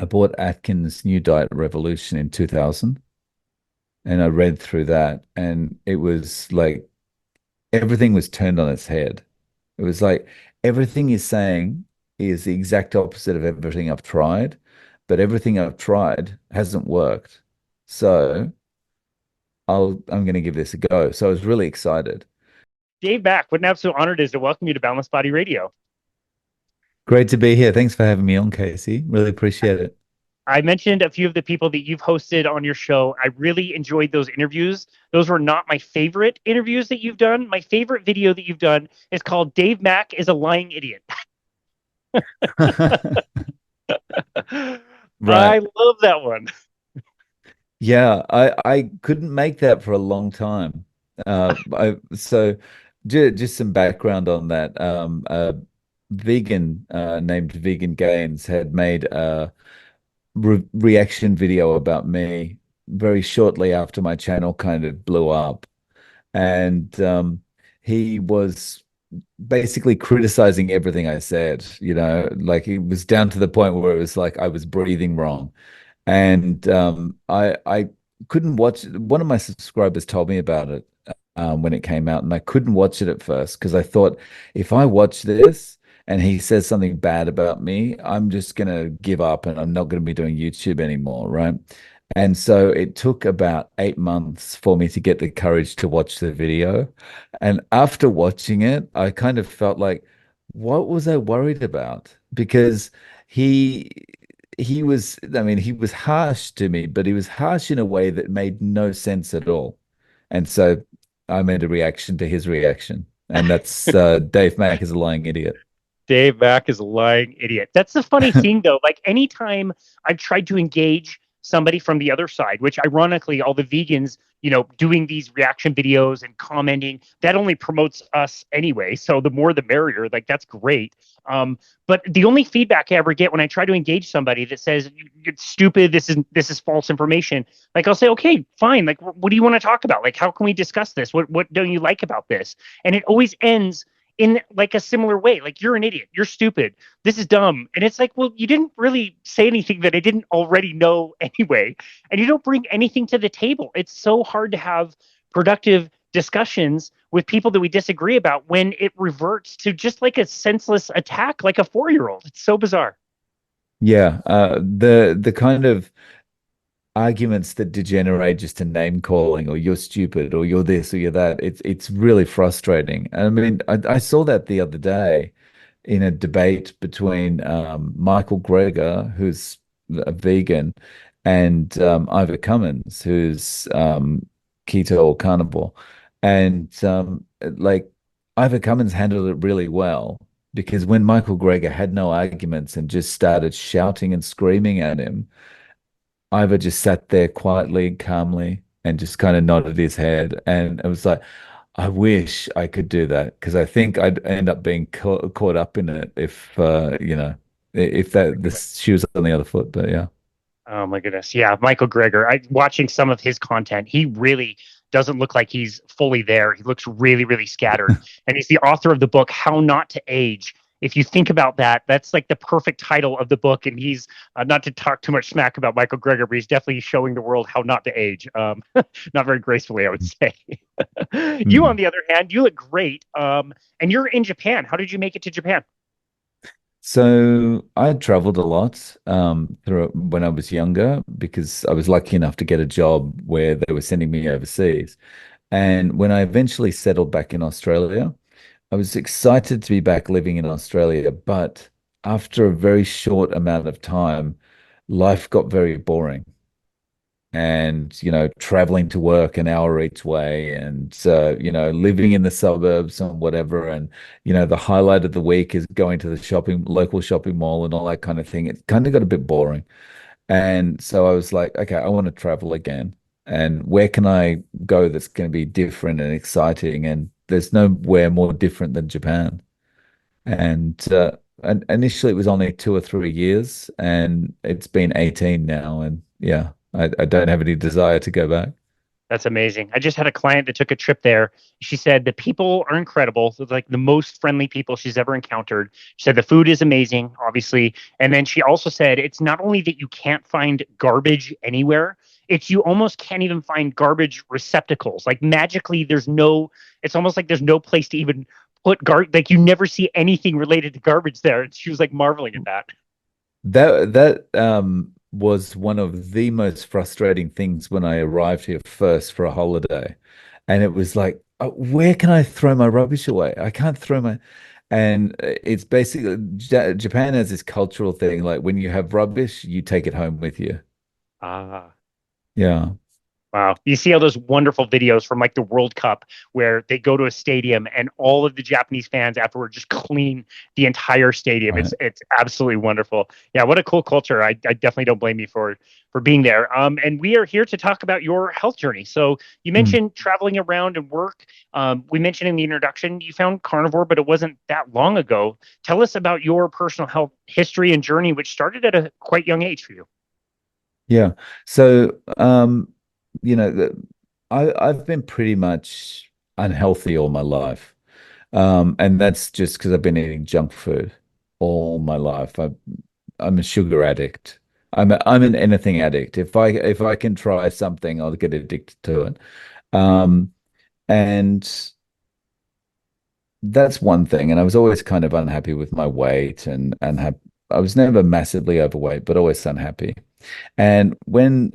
I bought Atkins' New Diet Revolution in 2000, and I read through that, and it was like everything was turned on its head. It was like everything he's saying is the exact opposite of everything I've tried, but everything I've tried hasn't worked. So I'm going to give this a go. So I was really excited. Dave Mack, what an absolute honor it is to welcome you to Boundless Body Radio. Great to be here. Thanks for having me on, Casey. Really appreciate it. I mentioned a few of the people that you've hosted on your show. I really enjoyed those interviews. Those were not my favorite interviews that you've done. My favorite video that you've done is called Dave Mack is a Lying Idiot. I Right. love that one. Yeah, I couldn't make that for a long time. So just some background on that. A vegan named Vegan Gains had made a reaction video about me very shortly after my channel kind of blew up, and he was basically criticizing everything I said. Like it was down to the point where it was like I was breathing wrong. And I couldn't watch. One of my subscribers told me about it when it came out, and I couldn't watch it at first because I thought if I watch this and he says something bad about me, I'm just gonna give up and I'm not gonna be doing YouTube anymore, right? And so it took about 8 months for me to get the courage to watch the video. And after watching it, I kind of felt like, what was I worried about? Because he he was, I mean, he was harsh to me, but he was harsh in a way that made no sense at all. And so I made a reaction to his reaction. And that's Dave Mack is a lying idiot. Dave Mack is a lying idiot. That's the funny thing, though. Like, anytime I've tried to engage somebody from the other side, which ironically, all the vegans, doing these reaction videos and commenting, that only promotes us anyway. So the more the merrier. Like, that's great. But the only feedback I ever get when I try to engage somebody that says it's stupid, this is false information, like I'll say, okay, fine. Like, what do you want to talk about? Like, how can we discuss this? What don't you like about this? And it always ends in like a similar way. Like, you're an idiot, you're stupid, this is dumb. And it's like, well, you didn't really say anything that I didn't already know anyway, and you don't bring anything to the table. It's so hard to have productive discussions with people that we disagree about when it reverts to just like a senseless attack, like a 4-year old. It's so bizarre. Yeah, the kind of arguments that degenerate just to name calling or you're stupid or you're this or you're that, it's really frustrating. I mean, I saw that the other day in a debate between Michael Greger, who's a vegan, and Ivor Cummins, who's keto or carnivore. And like Ivor Cummins handled it really well because when Michael Greger had no arguments and just started shouting and screaming at him, Ivor just sat there quietly and calmly and just kind of nodded his head. And it was like, I wish I could do that because I think I'd end up being caught up in it if if that this shoe was on the other foot. But yeah. Oh my goodness. Yeah, Michael Greger. I watching some of his content. He really doesn't look like he's fully there. He looks really, really scattered. And he's the author of the book How Not to Age. If you think about that, that's like the perfect title of the book. And he's not to talk too much smack about Michael Greger, but he's definitely showing the world how not to age. Not very gracefully, I would say. You, on Mm. the other hand, you look great. And you're in Japan. How did you make it to Japan? So I traveled a lot through when I was younger because I was lucky enough to get a job where they were sending me overseas. And when I eventually settled back in Australia, I was excited to be back living in Australia, but after a very short amount of time, life got very boring. And, traveling to work an hour each way and, living in the suburbs and whatever. And, the highlight of the week is going to the local shopping mall and all that kind of thing. It kind of got a bit boring. And so I was like, okay, I want to travel again. And where can I go that's going to be different and exciting? And there's nowhere more different than Japan. And initially it was only 2 or 3 years, and it's been 18 now. And yeah, I don't have any desire to go back. That's amazing. I just had a client that took a trip there. She said the people are incredible. So it's like the most friendly people she's ever encountered. She said the food is amazing, obviously. And then she also said it's not only that you can't find garbage anywhere, it's you almost can't even find garbage receptacles. Like magically, it's almost like there's no place to even put like you never see anything related to garbage there. And she was like marveling at that. That was one of the most frustrating things when I arrived here first for a holiday. And it was like, where can I throw my rubbish away? I can't throw my. And it's basically Japan has this cultural thing, like when you have rubbish, you take it home with you. Ah. Yeah. Wow. You see all those wonderful videos from like the World Cup where they go to a stadium and all of the Japanese fans afterward just clean the entire stadium. Right. It's absolutely wonderful. Yeah, what a cool culture. I definitely don't blame you for being there. And we are here to talk about your health journey. So you Mm. mentioned traveling around and work. We mentioned in the introduction you found carnivore, but it wasn't that long ago. Tell us about your personal health history and journey, which started at a quite young age for you. Yeah. So, I've been pretty much unhealthy all my life. And that's just because I've been eating junk food all my life. I'm a sugar addict. I'm an anything addict. If I can try something, I'll get addicted to it. Um, and that's one thing. And I was always kind of unhappy with my weight and have I was never massively overweight, but always unhappy. And when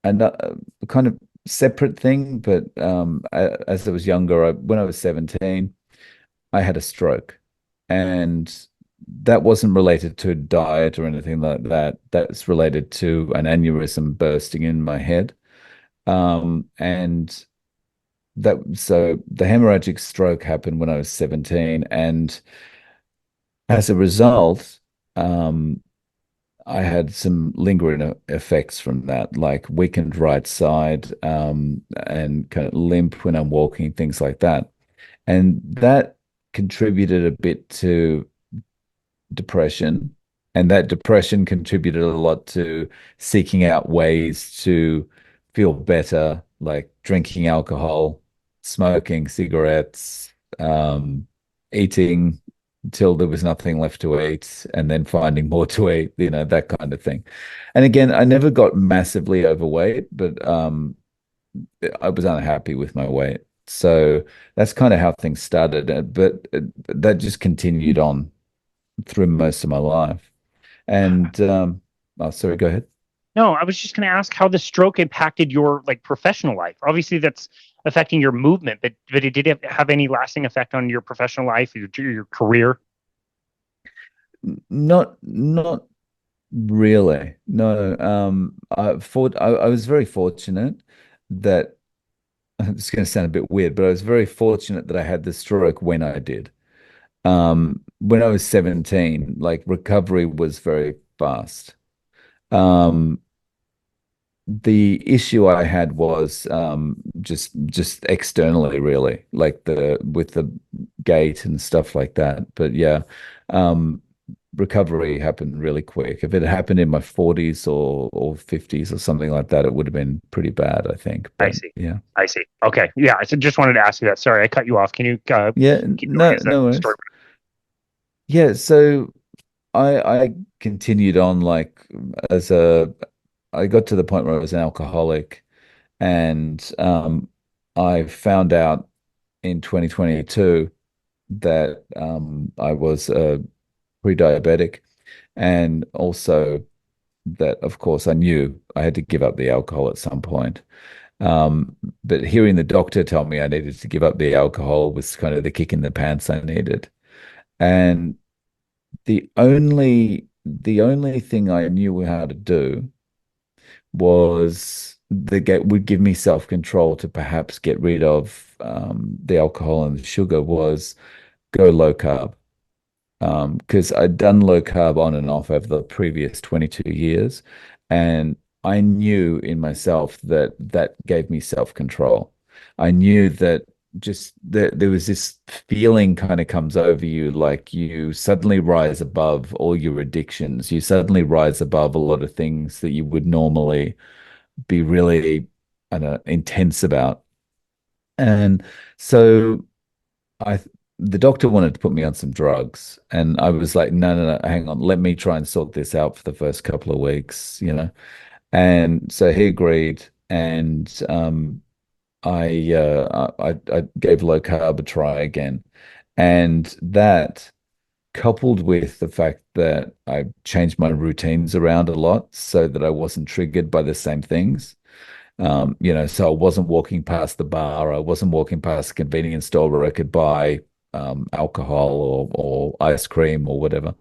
and kind of separate thing, but as I was younger, when I was 17, I had a stroke, and that wasn't related to diet or anything like that. That's related to an aneurysm bursting in my head. And so the hemorrhagic stroke happened when I was 17, and as a result, um, I had some lingering effects from that, like weakened right side, and kind of limp when I'm walking, things like that. And that contributed a bit to depression. And that depression contributed a lot to seeking out ways to feel better, like drinking alcohol, smoking cigarettes, eating until there was nothing left to eat, and then finding more to eat, that kind of thing. And again, I never got massively overweight, but I was unhappy with my weight. So that's kind of how things started. But that just continued on through most of my life. And oh, sorry, go ahead. No, I was just going to ask how the stroke impacted your like professional life. Obviously, that's affecting your movement, but it did have any lasting effect on your professional life, your career. Not really. No. I was very fortunate that it's going to sound a bit weird, but I was very fortunate that I had the stroke when I did. When I was 17, like recovery was very fast. Um, the issue I had was just externally, really, like the with the gait and stuff like that. But yeah, um, recovery happened really quick. If it happened in my 40s or 50s or something like that, it would have been pretty bad, I think. I But see. yeah, I see. Okay. Yeah. I just wanted to ask you that. Sorry, I cut you off. Can you yeah, keep going? no, Is that no story? worries. Yeah, so I continued on like as a I got to the point where I was an alcoholic, and I found out in 2022 that I was pre-diabetic, and also that, of course, I knew I had to give up the alcohol at some point. But hearing the doctor tell me I needed to give up the alcohol was kind of the kick in the pants I needed. And the only thing I knew how to do was the get would give me self-control to perhaps get rid of the alcohol and the sugar was go low carb. Because I'd done low carb on and off over the previous 22 years, and I knew in myself that that gave me self-control. I knew that just that there was this feeling kind of comes over you, like you suddenly rise above all your addictions. You suddenly rise above a lot of things that you would normally be really. I don't know, intense about. And so I the doctor wanted to put me on some drugs, and I was like, no, no, no, hang on, let me try and sort this out for the first couple of weeks, you know. And so he agreed, and I gave low carb a try again, and that coupled with the fact that I changed my routines around a lot so that I wasn't triggered by the same things. So I wasn't walking past the bar, I wasn't walking past the convenience store where I could buy alcohol or ice cream or whatever.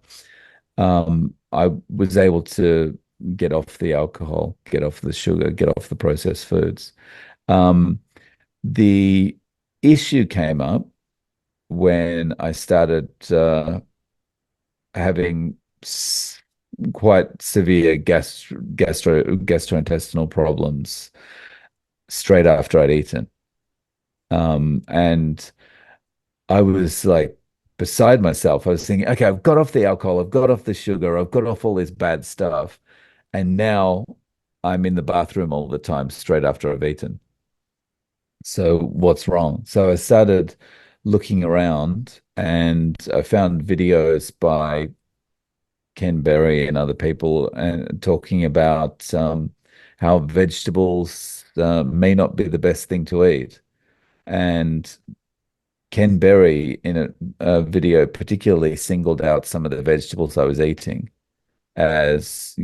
I was able to get off the alcohol, get off the sugar, get off the processed foods. Um, the issue came up when I started having quite severe gastrointestinal problems straight after I'd eaten. And I was like beside myself. I was thinking, okay, I've got off the alcohol, I've got off the sugar, I've got off all this bad stuff. And now I'm in the bathroom all the time straight after I've eaten. So what's wrong? So I started looking around and I found videos by Ken Berry and other people and talking about how vegetables may not be the best thing to eat. And Ken Berry in a video particularly singled out some of the vegetables I was eating as,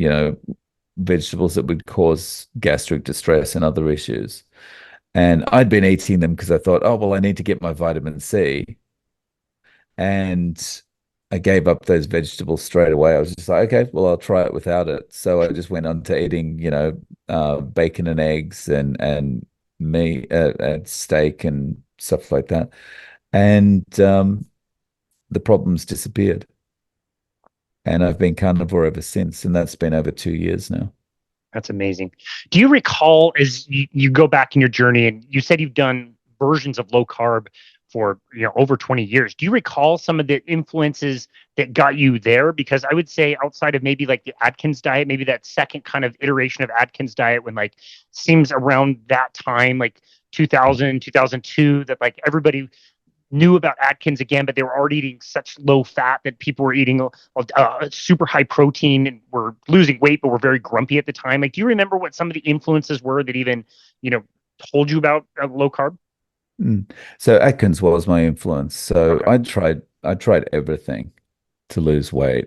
vegetables that would cause gastric distress and other issues. And I'd been eating them because I thought, oh, well, I need to get my vitamin C. And I gave up those vegetables straight away. I was just like, okay, well, I'll try it without it. So I just went on to eating, bacon and eggs and meat, and steak and stuff like that. And the problems disappeared. And I've been carnivore ever since. And that's been over 2 years now. That's amazing. Do you recall as you go back in your journey, and you said you've done versions of low carb for over 20 years. Do you recall some of the influences that got you there? Because I would say outside of maybe like the Atkins diet, maybe that second kind of iteration of Atkins diet when like seems around that time, like 2000, 2002, that like everybody knew about Atkins again, but they were already eating such low fat that people were eating super high protein and were losing weight, but were very grumpy at the time. Like, do you remember what some of the influences were that even, told you about low carb? So Atkins was my influence. So Okay. I tried everything to lose weight,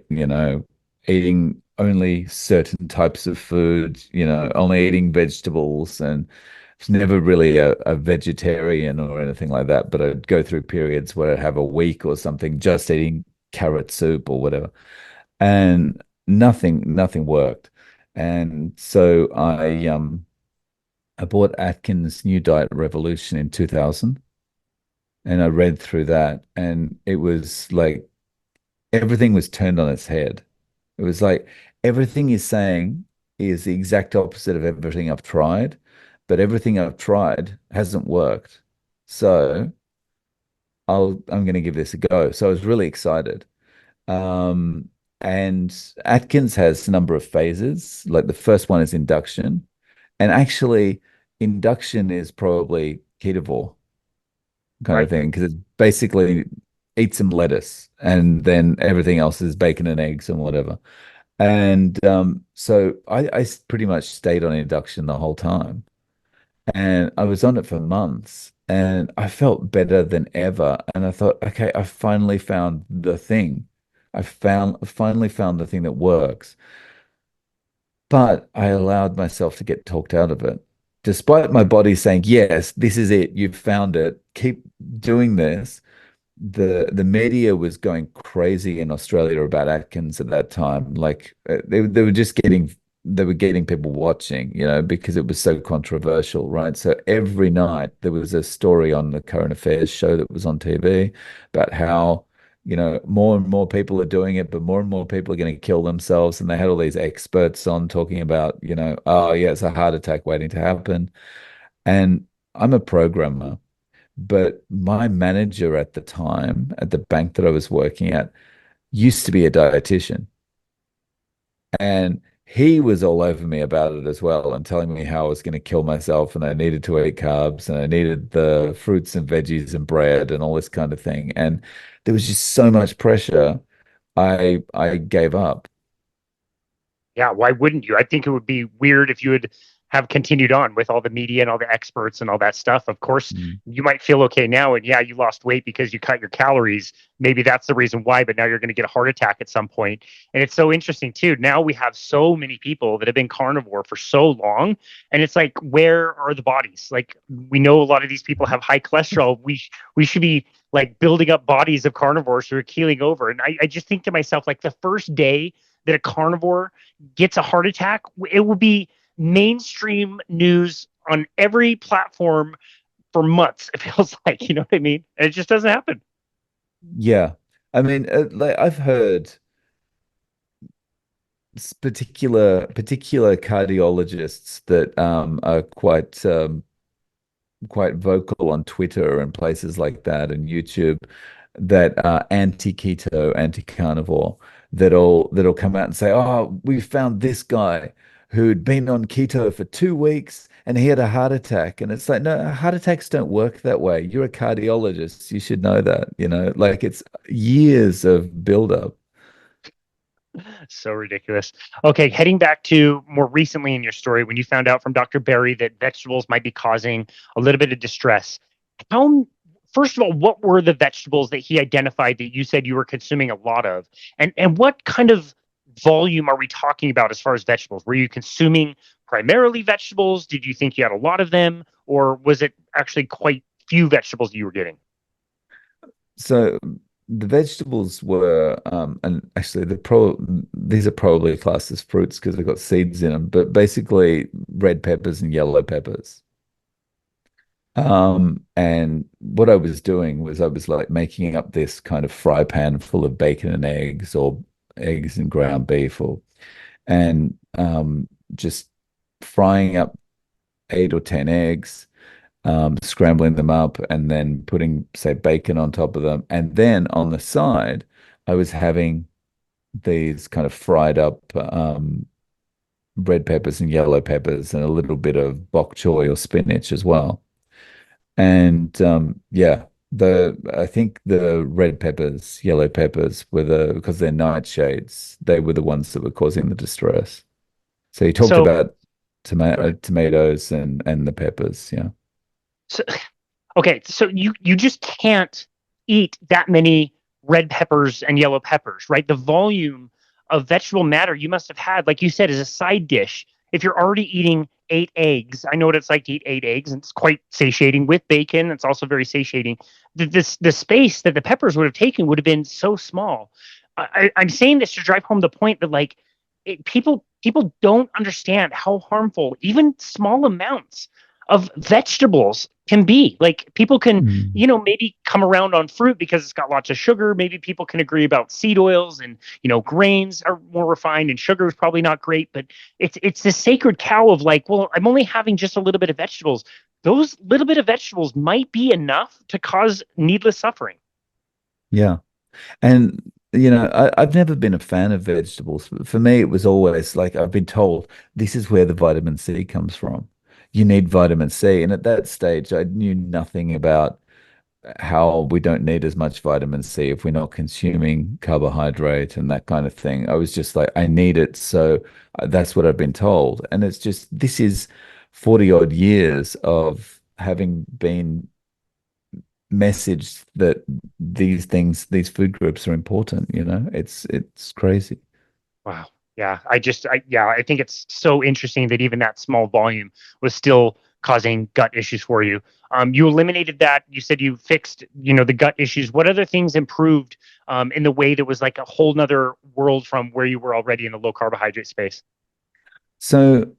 eating only certain types of food, only eating vegetables, and I was never really a vegetarian or anything like that, but I'd go through periods where I'd have a week or something just eating carrot soup or whatever. And nothing worked. And so I bought Atkins' New Diet Revolution in 2000, and I read through that, and it was like everything was turned on its head. It was like everything he's saying is the exact opposite of everything I've tried, but everything I've tried hasn't worked. So I'm going to give this a go. So I was really excited. Um, and Atkins has a number of phases. Like the first one is induction, and actually, induction is probably ketovore kind of Right. thing because it's basically eat some lettuce and then everything else is bacon and eggs and whatever. And so I pretty much stayed on induction the whole time. And I was on it for months and I felt better than ever. And I thought, okay, I finally found the thing. Finally found the thing that works. But I allowed myself to get talked out of it. Despite my body saying, yes, this is it, you've found it, keep doing this. The media was going crazy in Australia about Atkins at that time. Like they were just getting people watching, because it was so controversial, right? So every night there was a story on the current affairs show that was on TV about how, more and more people are doing it, but more and more people are going to kill themselves. And they had all these experts on talking about, oh yeah, it's a heart attack waiting to happen. And I'm a programmer. But my manager at the time, at the bank that I was working at, used to be a dietitian. And he was all over me about it as well and telling me how I was going to kill myself and I needed to eat carbs and I needed the fruits and veggies and bread and all this kind of thing. And there was just so much pressure. I gave up. Yeah, why wouldn't you? I think it would be weird if you would have continued on with all the media and all the experts and all that stuff. Of course, Mm. you might feel okay now, and yeah, you lost weight because you cut your calories. Maybe that's the reason why, but now you're going to get a heart attack at some point. And it's so interesting too. Now we have so many people that have been carnivore for so long, and it's like, where are the bodies? Like, we know a lot of these people have high cholesterol. We should be like building up bodies of carnivores who are keeling over. And I just think to myself, like the first day that a carnivore gets a heart attack, it will be mainstream news on every platform for months. It feels like, you know what I mean? And it just doesn't happen. Yeah. I mean, like I've heard particular cardiologists that are quite vocal on Twitter and places like that and YouTube that are anti-keto, anti-carnivore that'll come out and say, "Oh, we found this guy who'd been on keto for 2 weeks and he had a heart attack." And it's like, no, heart attacks don't work that way. You're a cardiologist. You should know that, like it's years of buildup. So ridiculous. Okay, heading back to more recently in your story, when you found out from Dr. Berry that vegetables might be causing a little bit of distress, how, first of all, what were the vegetables that he identified that you said you were consuming a lot of? And what kind of volume are we talking about as far as vegetables? Were you consuming primarily vegetables? Did you think you had a lot of them? Or was it actually quite few vegetables you were getting? So the vegetables were, and actually these are probably classed as fruits because they've got seeds in them, but basically red peppers and yellow peppers. And what I was doing was I was like making up this kind of fry pan full of bacon and eggs or eggs and ground beef and just frying up 8 or 10 eggs, scrambling them up and then putting, say, bacon on top of them. And then on the side, I was having these kind of fried up red peppers and yellow peppers and a little bit of bok choy or spinach as well. And yeah, the I think the red peppers, yellow peppers were because they're nightshades, they were the ones that were causing the distress. So he talked So, about go ahead. tomatoes and the peppers, yeah. So, okay, so you just can't eat that many red peppers and yellow peppers, right? The volume of vegetable matter you must have had, like you said, as a side dish. If you're already eating 8 eggs, I know what it's like to eat 8 eggs, and it's quite satiating with bacon. It's also very satiating. The space that the peppers would have taken would have been so small. I'm saying this to drive home the point that like people don't understand how harmful even small amounts of vegetables can be. Like people can, Mm. maybe come around on fruit because it's got lots of sugar. Maybe people can agree about seed oils and, grains are more refined and sugar is probably not great, but it's this sacred cow of like, well, I'm only having just a little bit of vegetables. Those little bit of vegetables might be enough to cause needless suffering. Yeah. And I've never been a fan of vegetables. For me, it was always like I've been told this is where the vitamin C comes from. You need vitamin C. And at that stage, I knew nothing about how we don't need as much vitamin C if we're not consuming carbohydrate and that kind of thing. I was just like, I need it. So that's what I've been told. And it's just, this is 40 odd years of having been messaged that these food groups are important, it's crazy. Wow. Yeah. I think it's so interesting that even that small volume was still causing gut issues for you. You eliminated that. You said you fixed, the gut issues. What other things improved in the way that was like a whole nother world from where you were already in the low carbohydrate space? So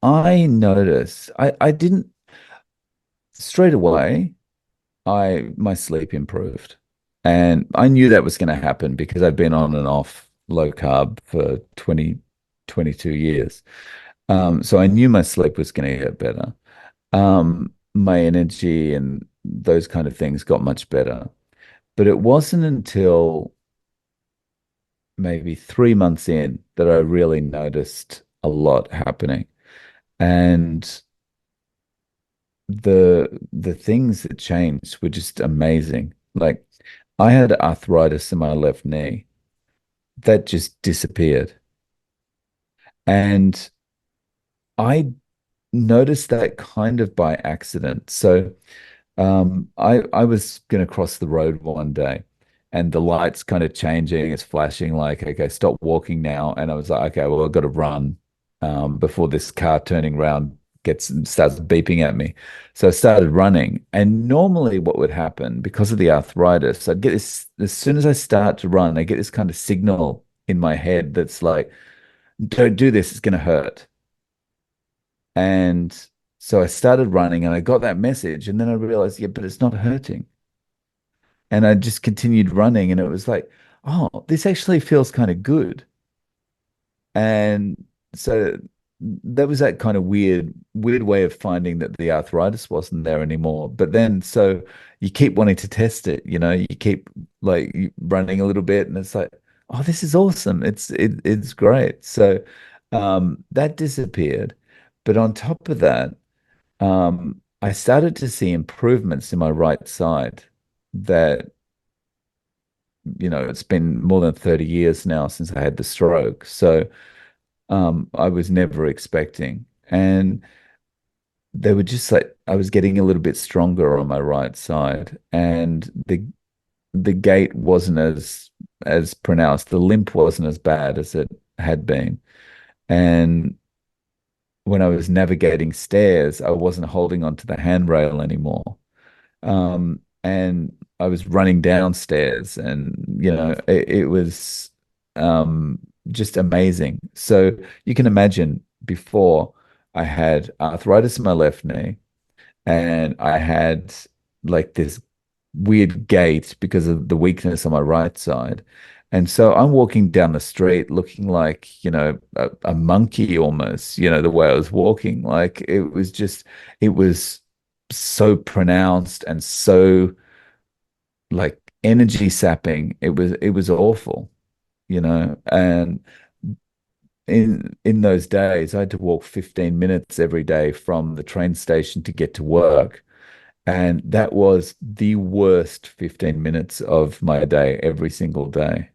I noticed I didn't straight away, I my sleep improved. And I knew that was going to happen because I've been on and off low carb for 22 years. So I knew my sleep was going to get better. My energy and those kind of things got much better. But it wasn't until maybe 3 months in that I really noticed a lot happening. And the things that changed were just amazing. Like I had arthritis in my left knee that just disappeared. And I noticed that kind of by accident. So I was gonna cross the road one day and the light's kind of changing, it's flashing like, okay, stop walking now. And I was like, okay, well, I've got to run before this car turning around starts beeping at me. So I started running. And normally what would happen because of the arthritis, I'd get this as soon as I start to run, I get this kind of signal in my head that's like, don't do this, it's gonna hurt. And so I started running and I got that message. And then I realized, yeah, but it's not hurting. And I just continued running. And it was like, oh, this actually feels kind of good. And so that was that kind of weird way of finding that the arthritis wasn't there anymore. But then, so you keep wanting to test it, you keep like running a little bit and it's like, oh, this is awesome. It's great. So that disappeared. But on top of that, I started to see improvements in my right side that, it's been more than 30 years now since I had the stroke. So I was never expecting. And they were just like I was getting a little bit stronger on my right side. And the gait wasn't as pronounced. The limp wasn't as bad as it had been. And when I was navigating stairs, I wasn't holding onto the handrail anymore. And I was running downstairs and, it was just amazing. So you can imagine before I had arthritis in my left knee and I had like this weird gait because of the weakness on my right side. And so I'm walking down the street looking like, a monkey almost, the way I was walking. Like it was so pronounced and so like energy sapping. It was awful, and in those days I had to walk 15 minutes every day from the train station to get to work. And that was the worst 15 minutes of my day every single day.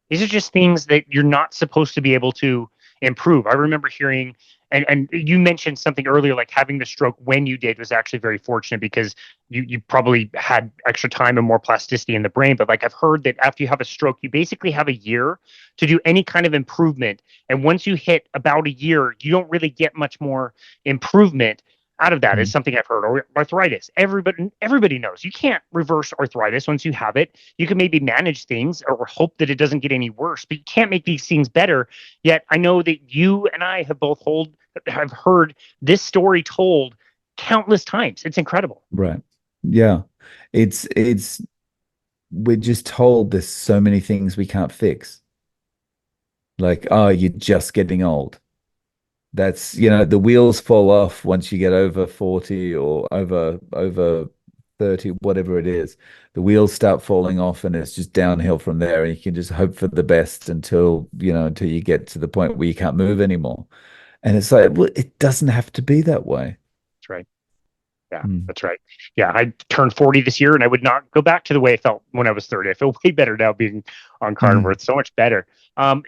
These are just things that you're not supposed to be able to improve. I remember hearing, and you mentioned something earlier, like having the stroke when you did was actually very fortunate because you probably had extra time and more plasticity in the brain. But like I've heard that after you have a stroke, you basically have a year to do any kind of improvement. And once you hit about a year, you don't really get much more improvement out of that. Is Mm. something I've heard. Or arthritis. Everybody knows you can't reverse arthritis once you have it. You can maybe manage things or hope that it doesn't get any worse, but you can't make these things better. Yet I know that you and I have heard this story told countless times. It's incredible. Right. Yeah. It's we're just told there's so many things we can't fix. Like, oh, you're just getting old. That's, the wheels fall off once you get over 40 or over 30, whatever it is. The wheels start falling off and it's just downhill from there. And you can just hope for the best until you get to the point where you can't move anymore. And it's like, well, it doesn't have to be that way. That's right. Yeah, Mm. that's right. Yeah, I turned 40 this year and I would not go back to the way I felt when I was 30. I feel way better now being on carnivore. Mm. It's so much better.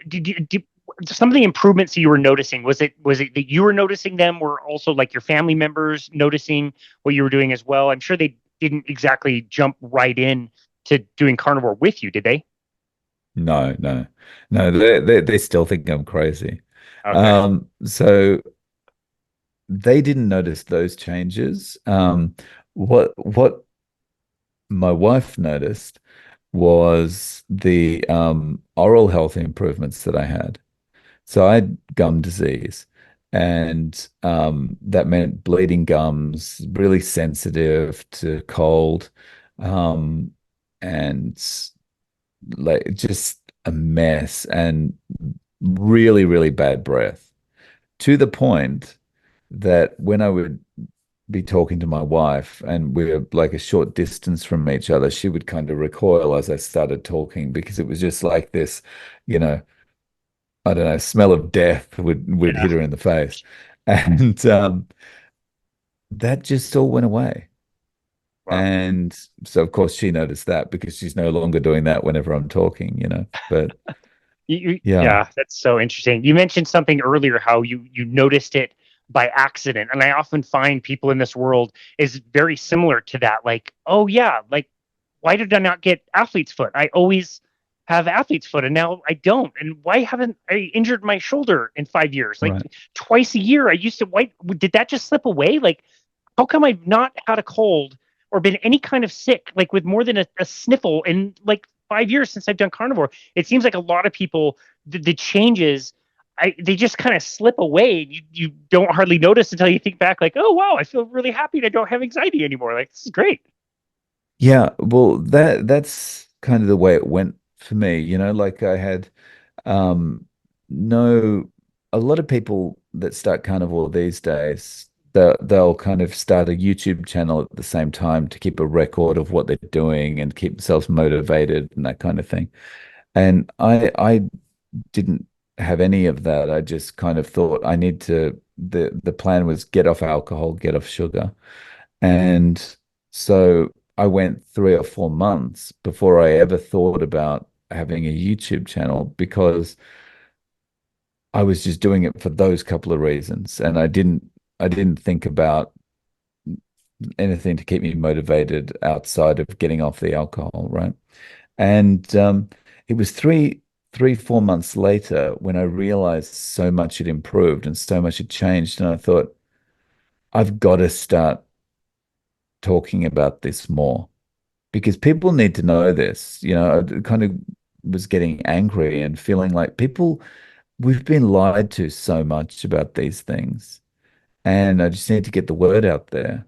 Did some of the improvements that you were noticing, was it that you were noticing them, or also like your family members noticing what you were doing as well? I'm sure they didn't exactly jump right in to doing carnivore with you, did they? No, no, no. They still think I'm crazy. Okay. So they didn't notice those changes. What my wife noticed was the oral health improvements that I had. So I had gum disease, and that meant bleeding gums, really sensitive to cold, um, and like just a mess and really, really bad breath to the point that when I would be talking to my wife and we're like a short distance from each other, she would kind of recoil as I started talking because it was just like this, you know, I don't know, smell of death would Yeah. hit her in the face. And that just all went away. Wow. And so of course she noticed that because she's no longer doing that whenever I'm talking, you know. But yeah, Yeah, that's so interesting. You mentioned something earlier how you noticed it by accident, and I often find people in this world is very similar to that. Like, oh yeah, like why did I not get athlete's foot? I always have athlete's foot, and now I don't. And why haven't I injured my shoulder in 5 years? Like right. twice a year, I used to. Why did that just slip away? Like, how come I've not had a cold or been any kind of sick, like with more than a sniffle in like 5 years since I've done carnivore? It seems like a lot of people, the changes, they just kind of slip away. You don't hardly notice until you think back, like, oh wow, I feel really happy and I don't have anxiety anymore. Like this is great. Yeah, well that's kind of the way it went for me, you know, like I had um no a lot of people that start carnivore these days, they'll kind of start a YouTube channel at the same time to keep a record of what they're doing and keep themselves motivated and that kind of thing. And I didn't have any of that. I just kind of thought I need to the plan was get off alcohol, get off sugar. And so I went 3 or 4 months before I ever thought about having a YouTube channel because I was just doing it for those couple of reasons. And I didn't think about anything to keep me motivated outside of getting off the alcohol, right? And it was 4 months later when I realized so much had improved and so much had changed. And I thought, I've got to start talking about this more because people need to know this. You know, I kind of was getting angry and feeling like we've been lied to so much about these things. And I just need to get the word out there.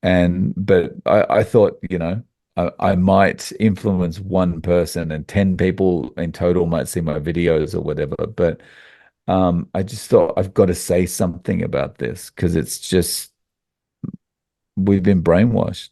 But I thought, you know, I might influence one person and 10 people in total might see my videos or whatever. But I just thought I've got to say something about this because it's just we've been brainwashed.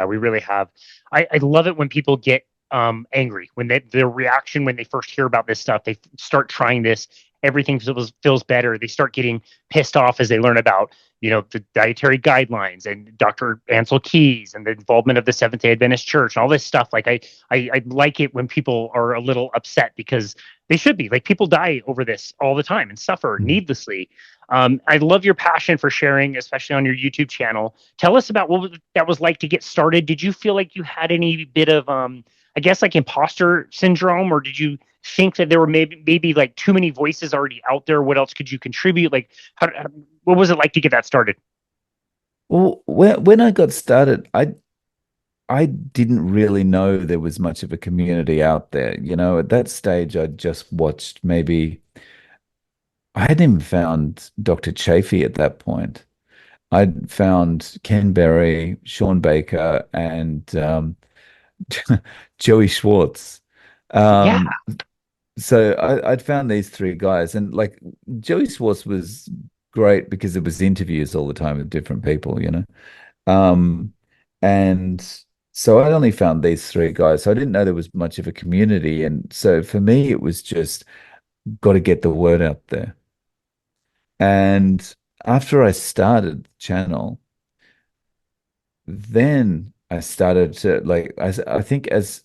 We really have. I love it when people get angry when their reaction when they first hear about this stuff. They start trying this. Everything feels better. They start getting pissed off as they learn about the dietary guidelines and Dr. Ansel Keys and the involvement of the Seventh Day Adventist Church and all this stuff. Like I like it when people are a little upset because they should be. Like people die over this all the time and suffer Mm. needlessly. I love your passion for sharing, especially on your YouTube channel. Tell us about what that was like to get started. Did you feel like you had any bit of, I guess, like imposter syndrome, or did you think that there were maybe like too many voices already out there? What else could you contribute? Like, what was it like to get that started? Well, when I got started, I didn't really know there was much of a community out there. You know, at that stage, I just watched maybe I hadn't even found Dr. Chafee at that point. I'd found Ken Berry, Sean Baker, and Joey Schwartz. Yeah, Um, so I'd found these three guys, and like Joey Schwartz was great because it was interviews all the time with different people, you know. Um, and so I'd only found these three guys, so I didn't know there was much of a community. And so for me, it was just got to get the word out there. And after I started the channel, then I started to like I think as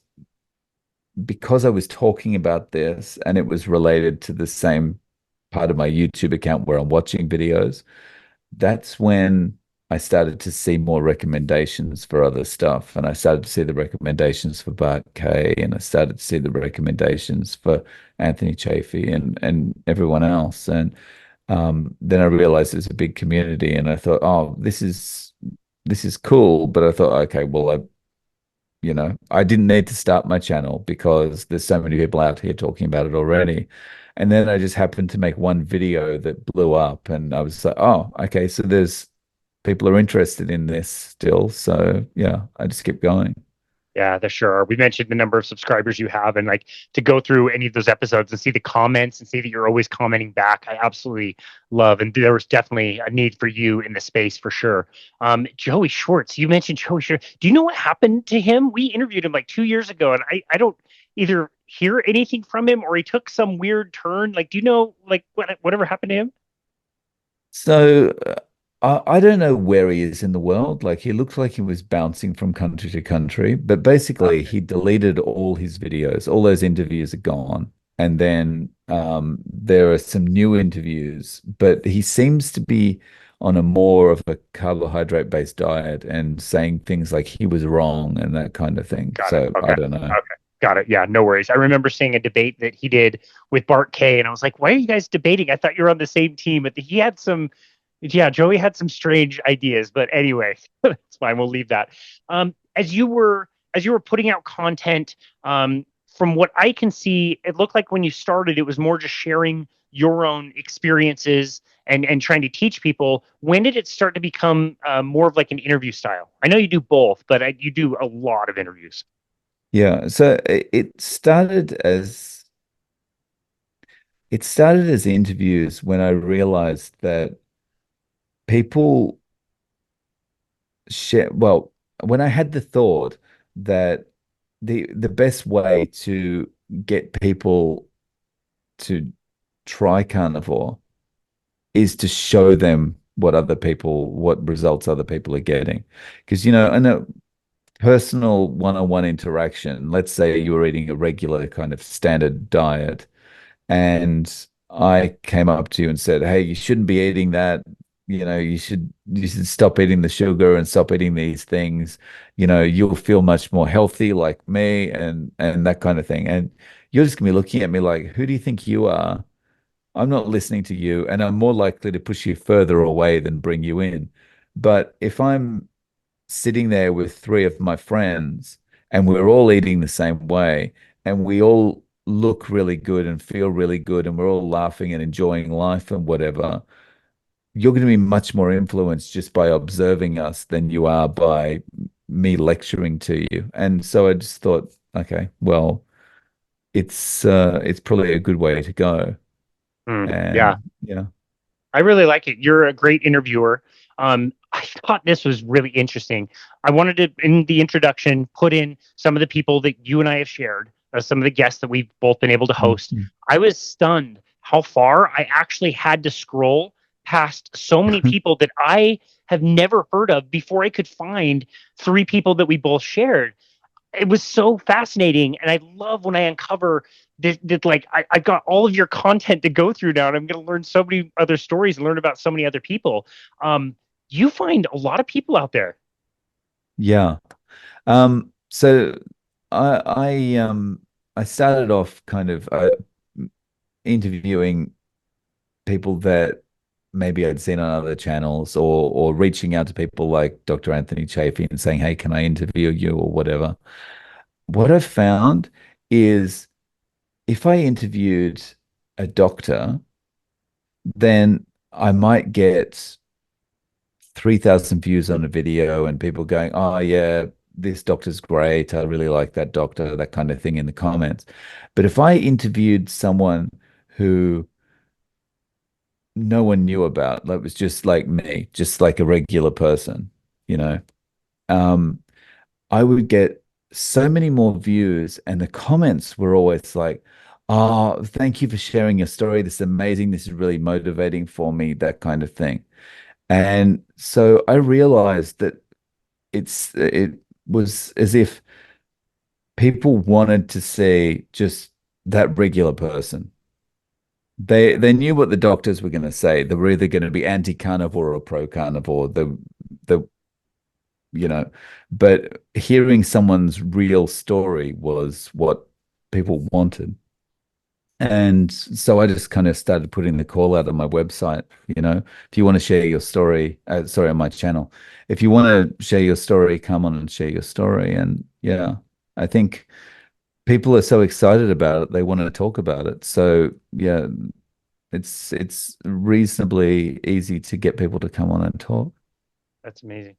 because I was talking about this and it was related to the same part of my YouTube account where I'm watching videos, that's when I started to see more recommendations for other stuff. And I started to see the recommendations for Bart Kay and I started to see the recommendations for Anthony Chafee and everyone else. And then I realized there's a big community and I thought, oh, this is cool. But I thought, okay, well, I didn't need to start my channel because there's so many people out here talking about it already. And then I just happened to make one video that blew up and I was like, oh, okay, so there's people are interested in this still. So yeah, I just kept going. Yeah, there sure are. We mentioned the number of subscribers you have, and like to go through any of those episodes and see the comments and see that you're always commenting back. I absolutely love, and there was definitely a need for you in the space for sure. Joey Schwartz, you mentioned Joey Schwartz. Do you know what happened to him? We interviewed him like 2 years ago, and I don't either hear anything from him or he took some weird turn. Like, do you know like whatever happened to him? So I don't know where he is in the world. Like he looks like he was bouncing from country to country, but basically Okay, he deleted all his videos. All those interviews are gone. And then there are some new interviews, but he seems to be on a more of a carbohydrate-based diet and saying things like he was wrong and that kind of thing. got it. So I Okay. don't know. Okay. Got it. Yeah, no worries. I remember seeing a debate that he did with Bart K, and I was like, "Why are you guys debating? I thought you were on the same team." But he had some, yeah, Joey had some strange ideas. But anyway, it's fine. We'll leave that. As you were putting out content, from what I can see, it looked like when you started, it was more just sharing your own experiences and trying to teach people. When did it start to become more of like an interview style? I know you do both, but you do a lot of interviews. Yeah, so it started as interviews when I realized that people share, well, when I had the thought that the best way to get people to try carnivore is to show them what results other people are getting. Because, in a personal one-on-one interaction, let's say you were eating a regular kind of standard diet, and I came up to you and said, "Hey, you shouldn't be eating that. You should stop eating the sugar and stop eating these things. You'll feel much more healthy like me and that kind of thing." And you're just gonna be looking at me like, "Who do you think you are?" I'm not listening to you, and I'm more likely to push you further away than bring you in. But if I'm sitting there with three of my friends and we're all eating the same way and we all look really good and feel really good and we're all laughing and enjoying life and whatever, you're going to be much more influenced just by observing us than you are by me lecturing to you. And so I just thought, okay, well, it's probably a good way to go. Yeah, And yeah. I really like it. You're a great interviewer. I thought this was really interesting. I wanted to, in the introduction, put in some of the people that you and I have shared, some of the guests that we've both been able to host. Mhm. I was stunned how far I actually had to scroll past so many people that I have never heard of before I could find three people that we both shared. It was so fascinating, and I love when I uncover that like I got all of your content to go through now, and I'm going to learn so many other stories and learn about so many other people. You find a lot of people out there. Yeah. So I started off kind of interviewing people that maybe I'd seen on other channels, or reaching out to people like Dr. Anthony Chafee and saying, "Hey, can I interview you?" or whatever. What I've found is if I interviewed a doctor, then I might get 3,000 views on a video and people going, "Oh, yeah, this doctor's great. I really like that doctor," that kind of thing in the comments. But if I interviewed someone who no one knew about, like was just like me, just like a regular person, you know, um, I would get so many more views, and the comments were always like, "Oh, thank you for sharing your story. This is amazing. This is really motivating for me," that kind of thing. And so I realized that it was as if people wanted to see just that regular person. They knew what the doctors were going to say. They were either going to be anti-carnivore or pro-carnivore. The you know, but hearing someone's real story was what people wanted. And so I just kind of started putting the call out on my website, if you want to share your story, sorry, on my channel, if you want to share your story, come on and share your story. And yeah, I think people are so excited about it, they want to talk about it. So yeah, it's reasonably easy to get people to come on and talk. That's amazing.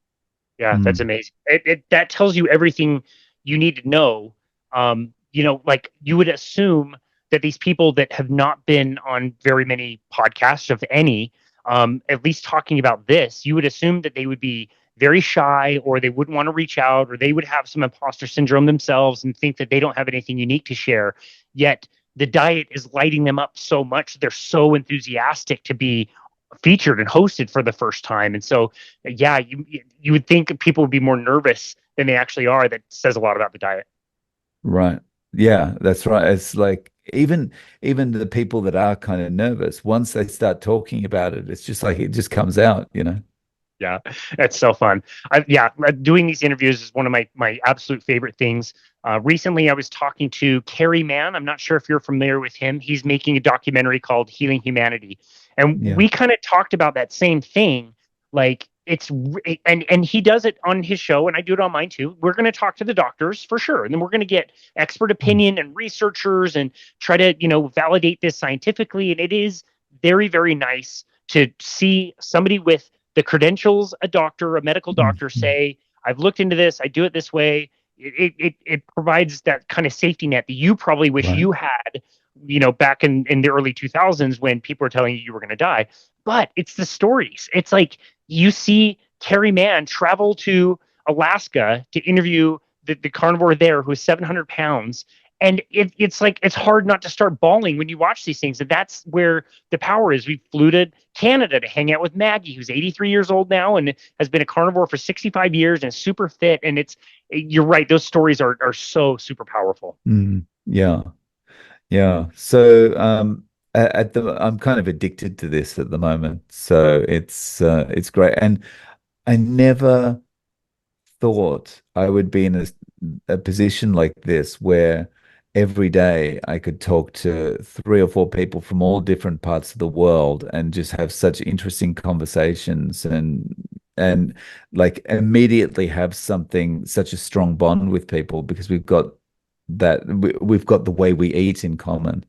Yeah, that's Mm. amazing. That tells you everything you need to know. Like you would assume that these people that have not been on very many podcasts, if any, at least talking about this, you would assume that they would be very shy, or they wouldn't want to reach out, or they would have some imposter syndrome themselves and think that they don't have anything unique to share. Yet the diet is lighting them up so much. They're so enthusiastic to be featured and hosted for the first time. And so, yeah, you would think people would be more nervous than they actually are. That says a lot about the diet. Right. Yeah, that's right. It's like even the people that are kind of nervous, once they start talking about it, it's just like it just comes out, you know. Yeah, that's so fun. Doing these interviews is one of my absolute favorite things. Recently, I was talking to Kerry Mann. I'm not sure if you're familiar with him. He's making a documentary called Healing Humanity, and Yeah. we kind of talked about that same thing. Like and he does it on his show, and I do it on mine too. We're going to talk to the doctors for sure, and then we're going to get expert Mm. opinion and researchers and try to validate this scientifically. And it is very, very nice to see somebody with the credentials, a doctor, a medical Mm. doctor, Mm. say, I've looked into this, I do it this way. It provides that kind of safety net that you probably wish Right. you had, back in the early 2000s when people were telling you were going to die. But it's the stories. It's like you see Kerry Mann travel to Alaska to interview the carnivore there who is 700 pounds. And it's like it's hard not to start bawling when you watch these things. And that's where the power is. We flew to Canada to hang out with Maggie, who's 83 years old now and has been a carnivore for 65 years and is super fit. And you're right, those stories are so super powerful. Mm. Yeah. Yeah. So at the I'm kind of addicted to this at the moment. So it's great. And I never thought I would be in a position like this where every day I could talk to three or four people from all different parts of the world and just have such interesting conversations and like immediately have such a strong bond with people because we've got the way we eat in common.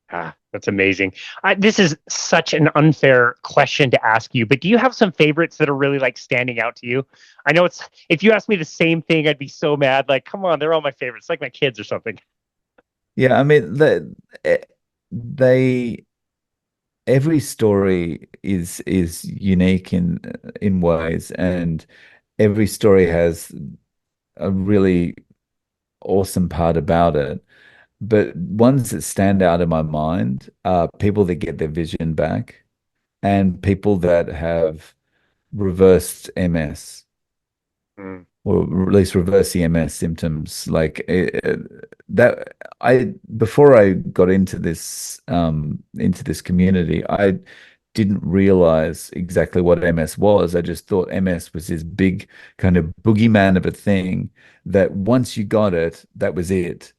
Ah, that's amazing. This is such an unfair question to ask you, but do you have some favorites that are really like standing out to you? I know if you asked me the same thing, I'd be so mad. Like, come on, they're all my favorites, like my kids or something. Yeah, I mean they every story is unique in ways, and every story has a really awesome part about it. But ones that stand out in my mind are people that get their vision back and people that have reversed MS Mm. or at least reverse the MS symptoms. Like that, I before I got into this community, I didn't realize exactly what MS was. I just thought MS was this big kind of boogeyman of a thing that once you got it, that was it.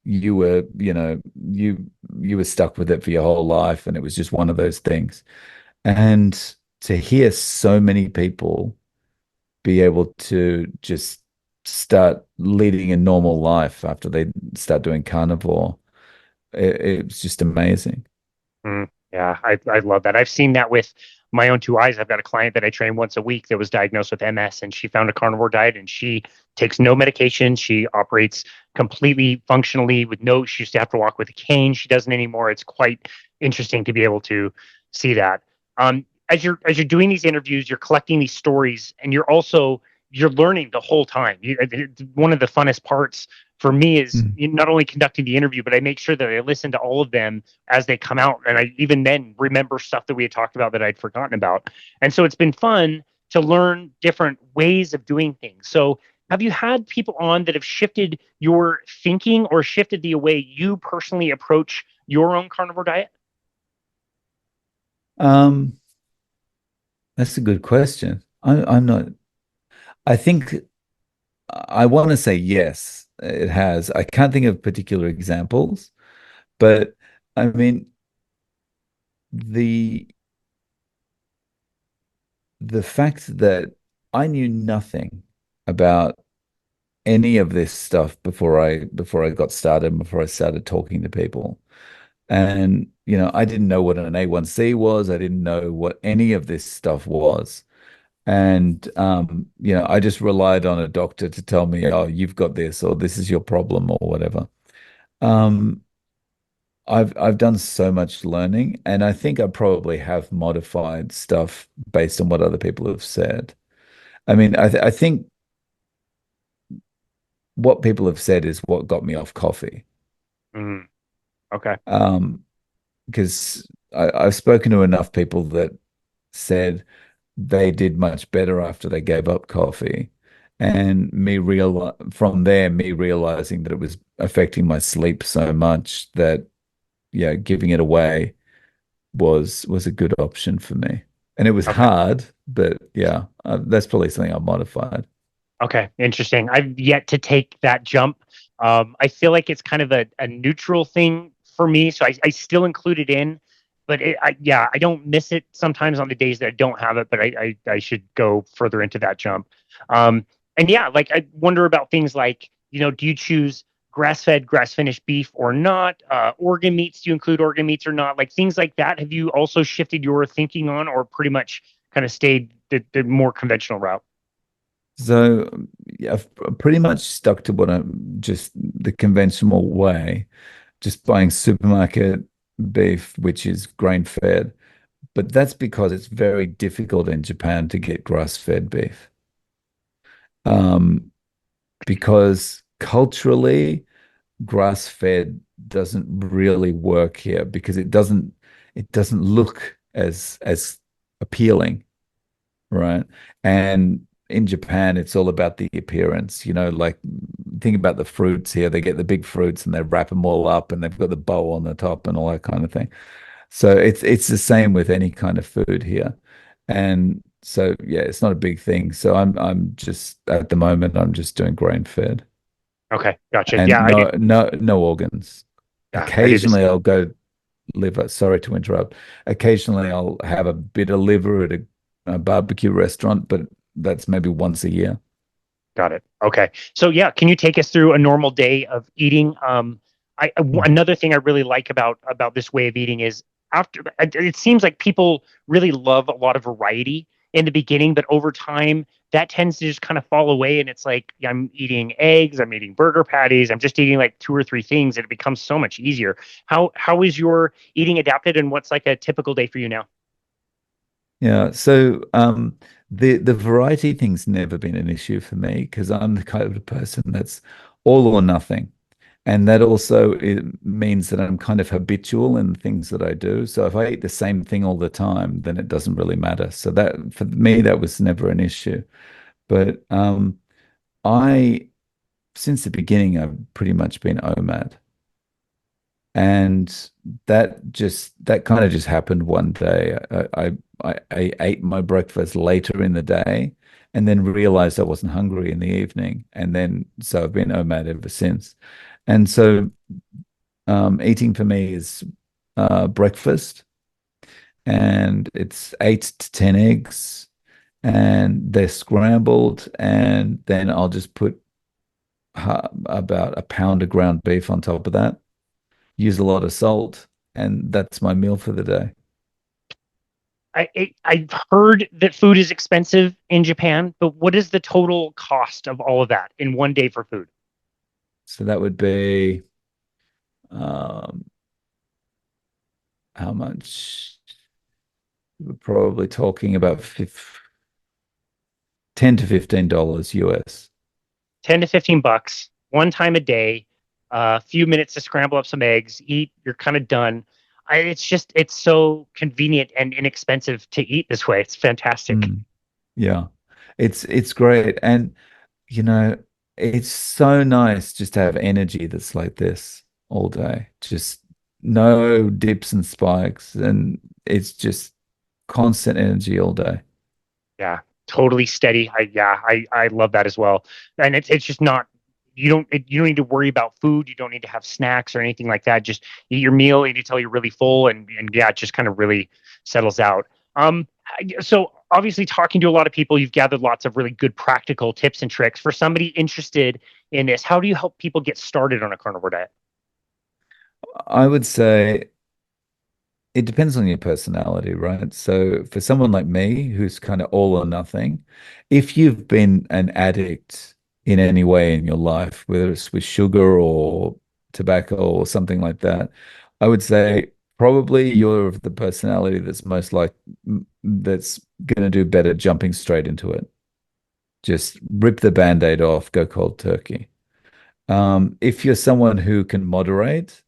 You were, you were stuck with it for your whole life, and it was just one of those things. And to hear so many people be able to just start leading a normal life after they start doing carnivore, it's just amazing. Yeah, I love that. I've seen that with my own two eyes. I've got a client that I train once a week that was diagnosed with MS, and she found a carnivore diet, and she takes no medication. She operates completely functionally with no. She used to have to walk with a cane. She doesn't anymore. It's quite interesting to be able to see that. As you're doing these interviews, you're collecting these stories, and you're learning the whole time. One of the funnest parts for me is Mm. not only conducting the interview, but I make sure that I listen to all of them as they come out. And I even then remember stuff that we had talked about that I'd forgotten about. And so it's been fun to learn different ways of doing things. So have you had people on that have shifted your thinking or shifted the way you personally approach your own carnivore diet? Um, that's a good question. I'm not. I think I want to say yes, it has. I can't think of particular examples, but I mean the the fact that I knew nothing about any of this stuff before I got started, before I started talking to people. And I didn't know what an A1C was. I didn't know what any of this stuff was. And I just relied on a doctor to tell me, oh, you've got this, or this is your problem, or whatever. Um, I've done so much learning, and I think I probably have modified stuff based on what other people have said. I mean, I think what people have said is what got me off coffee. Mm, okay. Um, because I've spoken to enough people that said they did much better after they gave up coffee. And from there, me realizing that it was affecting my sleep so much that, yeah, giving it away was a good option for me. And it was Okay. hard, but yeah, that's probably something I modified. Okay, interesting. I've yet to take that jump. I feel like it's kind of a neutral thing for me, so I still include it in, but yeah, I don't miss it sometimes on the days that I don't have it, but I should go further into that jump. Um, and yeah, like I wonder about things like, do you choose grass-fed, grass-finished beef or not? Organ meats, do you include organ meats or not? Like things like that. Have you also shifted your thinking on, or pretty much kind of stayed the more conventional route? So yeah, I've pretty much stuck to what I'm just the conventional way, just buying supermarket beef, which is grain fed. But that's because it's very difficult in Japan to get grass-fed beef. Um, because culturally, grass-fed doesn't really work here because it doesn't look as appealing, right? And in Japan, it's all about the appearance, like think about the fruits here. They get the big fruits and they wrap them all up and they've got the bow on the top and all that kind of thing. So it's the same with any kind of food here. And so yeah, it's not a big thing. So I'm just at the moment I'm just doing grain fed Okay, gotcha. and Yeah, I do. no organs. Yeah, I do the Occasionally same. I'll go liver. Sorry to interrupt. Occasionally I'll have a bit of liver at a barbecue restaurant, but that's maybe once a year. Got it. Okay. So yeah, can you take us through a normal day of eating? Another thing I really like about this way of eating is after it seems like people really love a lot of variety in the beginning, but over time that tends to just kind of fall away. And it's like I'm eating eggs, I'm eating burger patties, I'm just eating like two or three things, and it becomes so much easier. How is your eating adapted, and what's like a typical day for you now? Yeah. So the variety thing's never been an issue for me because I'm the kind of person that's all or nothing. And that also it means that I'm kind of habitual in the things that I do. So if I eat the same thing all the time, then it doesn't really matter. So that for me, that was never an issue. But I, since the beginning, I've pretty much been OMAD. And that kind of just happened one day. I ate my breakfast later in the day and then realized I wasn't hungry in the evening. And then so I've been OMAD ever since. And so eating for me is breakfast, and it's 8 to 10 eggs, and they're scrambled, and then I'll just put about a pound of ground beef on top of that. Use a lot of salt, and that's my meal for the day. I've heard that food is expensive in Japan, but what is the total cost of all of that in one day for food? So that would be um, how much? We're probably talking about 10 to $15 US. 10 to 15 bucks, one time a day, a few minutes to scramble up some eggs, eat, you're kind of done. It's so convenient and inexpensive to eat this way. It's fantastic. Mm, yeah, it's great, and you know, it's so nice just to have energy that's like this all day. Just no dips and spikes, and it's just constant energy all day. Yeah, totally steady. I love that as well. And it's just not you don't need to worry about food. You don't need to have snacks or anything like that. Just eat your meal, eat until you're really full, and yeah, it just kind of really settles out. So obviously, talking to a lot of people, you've gathered lots of really good practical tips and tricks for somebody interested in this. How do you help people get started on a carnivore diet? I would say it depends on your personality, right? So for someone like me who's kind of all or nothing, if you've been an addict in any way in your life, whether it's with sugar or tobacco or something like that, I would say probably you're of the personality that's most like that's going to do better jumping straight into it. Just rip the band-aid off, go cold turkey. If you're someone who can moderate,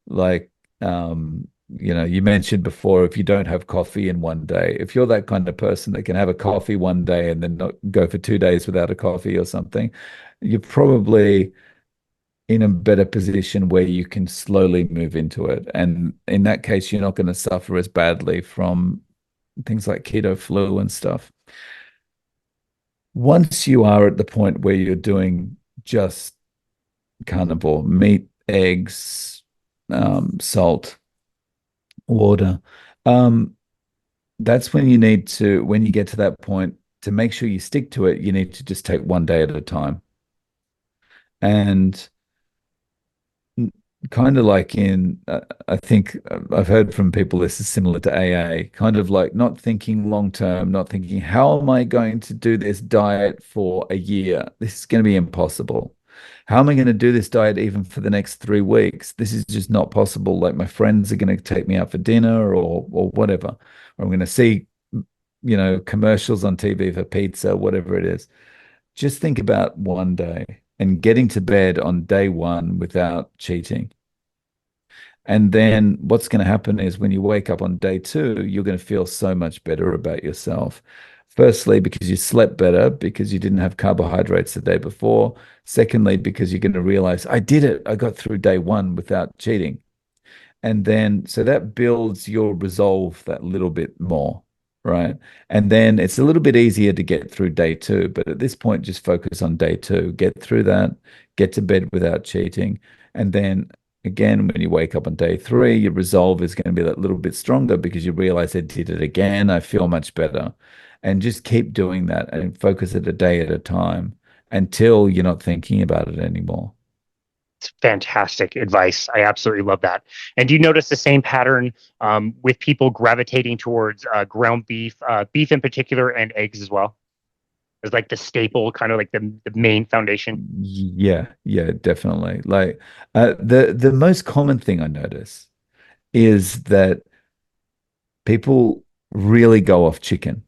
like, you mentioned before, if you don't have coffee in one day, if you're that kind of person that can have a coffee one day and then not go for 2 days without a coffee or something, you're probably in a better position where you can slowly move into it. And in that case, you're not going to suffer as badly from things like keto flu and stuff. Once you are at the point where you're doing just carnivore, meat, eggs, salt, water. Um, that's when you need to, when you get to that point, to make sure you stick to it, you need to just take one day at a time. And kind of like I think I've heard from people this is similar to AA, kind of like not thinking long term, not thinking, how am I going to do this diet for a year? This is going to be impossible. How am I going to do this diet even for the next 3 weeks? This is just not possible. Like my friends are going to take me out for dinner or whatever. Or I'm going to see, commercials on TV for pizza, whatever it is. Just think about one day and getting to bed on day one without cheating. And then what's going to happen is when you wake up on day two, you're going to feel so much better about yourself. Firstly, because you slept better, because you didn't have carbohydrates the day before. Secondly, because you're going to realize, I did it. I got through day one without cheating. And then, so that builds your resolve that little bit more, right? And then it's a little bit easier to get through day two. But at this point, just focus on day two, get through that, get to bed without cheating. And then again, when you wake up on day three, your resolve is going to be that little bit stronger because you realize I did it again. I feel much better. And just keep doing that and focus it a day at a time until you're not thinking about it anymore. It's fantastic advice. I absolutely love that. And do you notice the same pattern with people gravitating towards ground beef, beef in particular, and eggs as well? As like the staple, kind of like the main foundation. Yeah, yeah, definitely. Like the most common thing I notice is that people really go off chicken.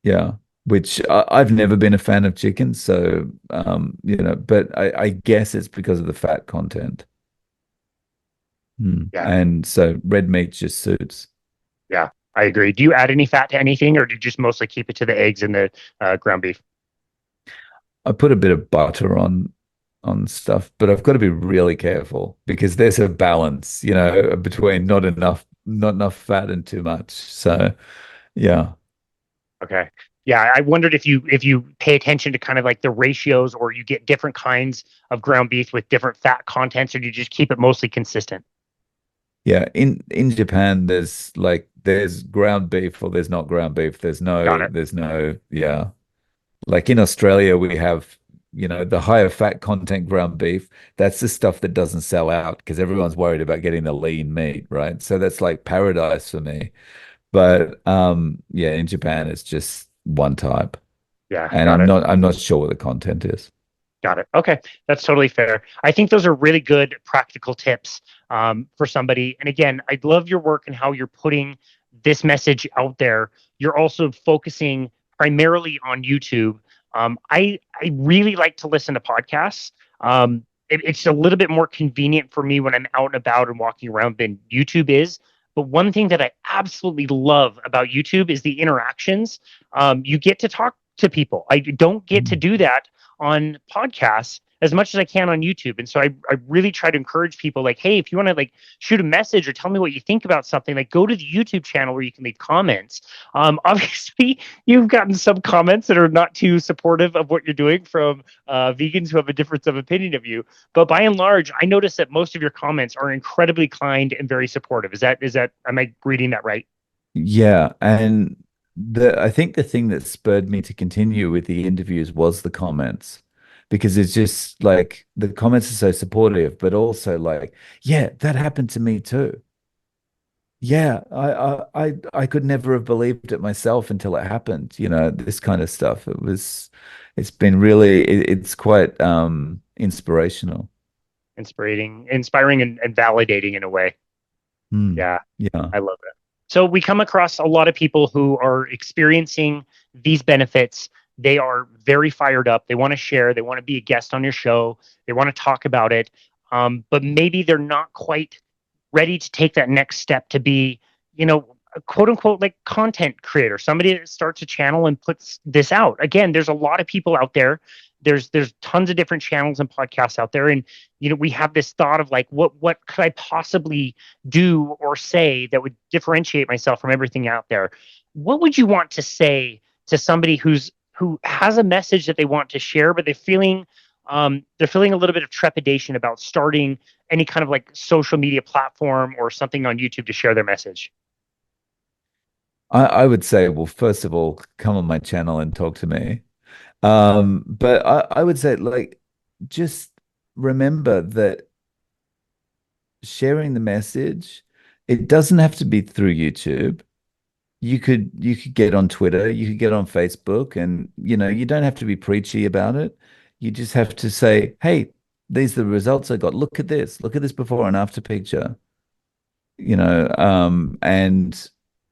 Yeah, which I've never been a fan of chicken, so but I guess it's because of the fat content. Yeah, And so red meat just suits. yeah, I agree. Do you add any fat to anything, or do you just mostly keep it to the eggs and the ground beef? I put a bit of butter on stuff, but I've got to be really careful because there's a balance, between not enough fat and too much. So yeah. Okay. Yeah, I wondered if you pay attention to kind of like the ratios, or you get different kinds of ground beef with different fat contents, or do you just keep it mostly consistent? Yeah, in Japan there's ground beef or there's not ground beef. There's Got no it. there's no yeah. Like in Australia we have, the higher fat content ground beef. That's the stuff that doesn't sell out because everyone's worried about getting the lean meat, right? So that's like paradise for me. But yeah, in Japan it's just one type. Yeah, And got I'm it. not I'm not sure what the content is. Got it. Okay, that's totally fair. I think those are really good practical tips for somebody. And again, I love your work and how you're putting this message out there. You're also focusing primarily on YouTube. I really like to listen to podcasts. It's a little bit more convenient for me when I'm out and about and walking around than YouTube is. But one thing that I absolutely love about YouTube is the interactions. You get to talk to people. I don't get to Mm. do that on podcasts as much as I can on YouTube. And so I really try to encourage people like, hey, if you want to like shoot a message or tell me what you think about something, like go to the YouTube channel where you can leave comments. Obviously, you've gotten some comments that are not too supportive of what you're doing from vegans who have a difference of opinion of you. But by and large, I notice that most of your comments are incredibly kind and very supportive. Is that am I reading that right? Yeah, and I think the thing that spurred me to continue with the interviews was the comments because it's just like the comments are so supportive, but also like, yeah, that happened to me too. Yeah, I could never have believed it myself until it happened. This kind of stuff. It's been really, it's quite inspirational. Inspiring and validating in a way. Hmm. Yeah, Yeah. I love it. So we come across a lot of people who are experiencing these benefits. They are very fired up. They want to share. They want to be a guest on your show. They want to talk about it. But maybe they're not quite ready to take that next step to be, a quote unquote like content creator, somebody that starts a channel and puts this out. Again, there's a lot of people out there. There's tons of different channels and podcasts out there. And we have this thought of like, what could I possibly do or say that would differentiate myself from everything out there? What would you want to say to somebody who has a message that they want to share, but they're feeling a little bit of trepidation about starting any kind of like social media platform or something on YouTube to share their message? I would say, well, first of all, come on my channel and talk to me. But I would say, like, just remember that sharing the message, it doesn't have to be through YouTube. You could get on Twitter, you could get on Facebook, and you don't have to be preachy about it. You just have to say, hey, these are the results I got. Look at this. Look at this before and after picture. And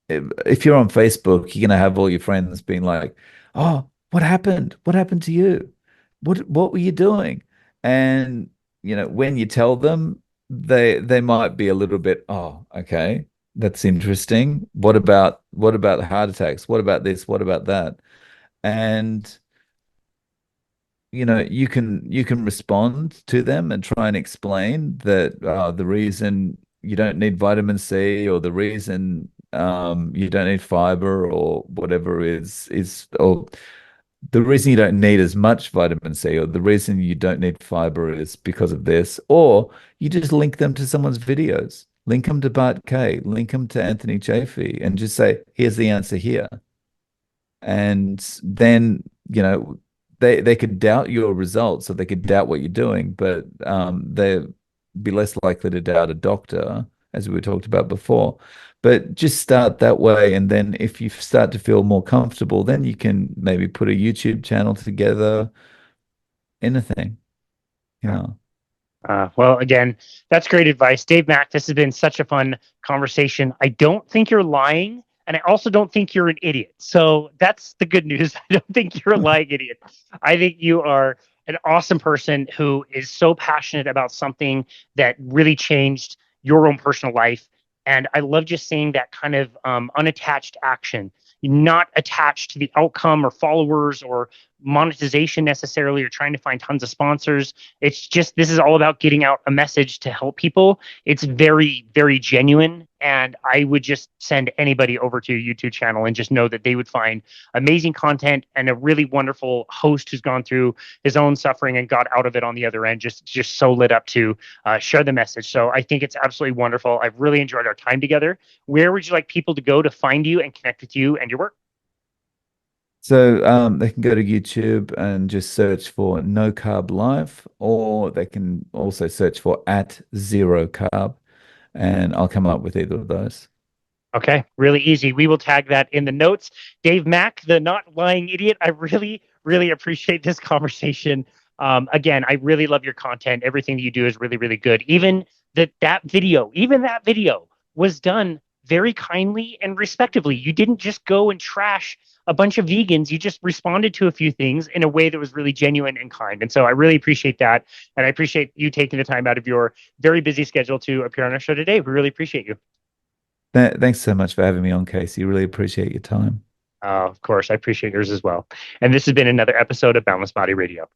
if you're on Facebook, you're gonna have all your friends being like, "Oh, what happened? What happened to you? What were you doing?" And when you tell them, they might be a little bit, "Oh, okay, that's interesting. What about heart attacks? What about this? What about that?" And you can respond to them and try and explain that the reason you don't need vitamin C, or the reason you don't need fiber, or whatever or the reason you don't need as much vitamin C, or the reason you don't need fiber is because of this. Or you just link them to someone's videos, link them to Bart K, link them to Anthony Chafee, and just say, here's the answer here. And then they could doubt your results, or they could doubt what you're doing, but they'd be less likely to doubt a doctor, as we talked about before. But just start that way, and then if you start to feel more comfortable, then you can maybe put a YouTube channel together, anything. Yeah. Well, again, that's great advice. Dave Mack, this has been such a fun conversation. I don't think you're lying, and I also don't think you're an idiot. So that's the good news. I don't think you're a lying idiot. I think you are an awesome person who is so passionate about something that really changed your own personal life. And I love just seeing that kind of unattached action, not attached to the outcome or followers or monetization necessarily, or trying to find tons of sponsors. It's just, this is all about getting out a message to help people. It's very, very genuine. And I would just send anybody over to your YouTube channel and just know that they would find amazing content and a really wonderful host who's gone through his own suffering and got out of it on the other end, just so lit up to share the message. So I think it's absolutely wonderful. I've really enjoyed our time together. Where would you like people to go to find you and connect with you and your work? So they can go to YouTube and just search for No Carb Life, or they can also search for @0carb, and I'll come up with either of those. Okay, really easy. We will tag that in the notes. Dave Mack, the not lying idiot. I really, really appreciate this conversation. Again, I really love your content. Everything that you do is really, really good. Even that video was done very kindly and respectively. You didn't just go and trash a bunch of vegans. You just responded to a few things in a way that was really genuine and kind. And so I really appreciate that. And I appreciate you taking the time out of your very busy schedule to appear on our show today. We really appreciate you. Thanks so much for having me on, Casey. Really appreciate your time. Of course, I appreciate yours as well. And this has been another episode of Boundless Body Radio.